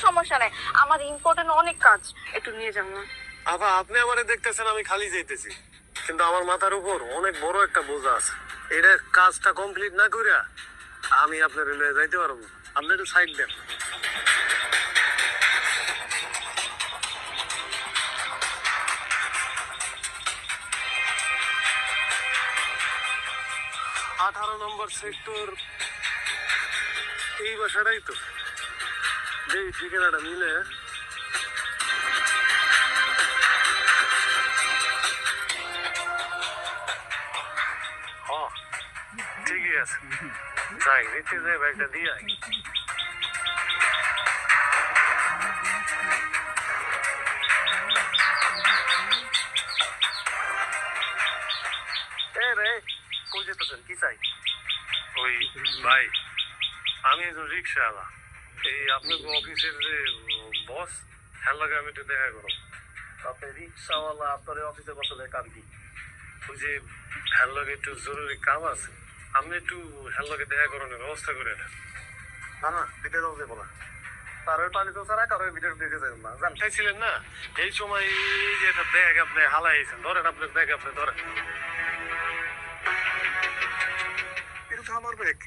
সমস্যা নাই, আমার ইম্পর্টেন্ট অনেক কাজ, একটু নিয়ে যান না। আপা আপনি আমারে দেখতেছেন আমি খালি যাইতেছি, কিন্তু আমার মাথার উপর অনেক বড় একটা বোঝা আছে। এটা কাজটা কমপ্লিট না কইরা আমি আপনার লয়ে যাইতে পারবো না। আপনি একটু সাইড দেন। আঠারো নম্বর সেক্টর, এই বাসাটাই তো। এই ঠিকানাটা মিলে ঠিকই আছে। যাই নিচে যে ব্যাগটা দিয়ে আই। এ রে, কই যেতেছেন, কি চাই? ওই ভাই, আমি একজন রিক্সাওয়ালা। এই আপনার অফিসের যে বস, হ্যাঁ লাগে আমি একটু দেখা করো। আপনি রিক্সাওয়ালা, আপনার অফিসে বসে কাম কি? ওই যে হ্যাঁ লাগে একটু জরুরি কাম আছে, আপনি একটু হ্যাঁ লাগে দেখা করানোর ব্যবস্থা করে দেন। না না, দিতে যাও যাবো না। তারপরে পানি তো ছাড়া কারোর ভিতরে দিতে যাবেন না, জানতেছিলেন না? এই সময় এই যে একটা ব্যাগ আপনি হালাইছেন, ধরেন আপনার ব্যাগ, আপনি ধরেন। এটা তো আমার ব্যাগ।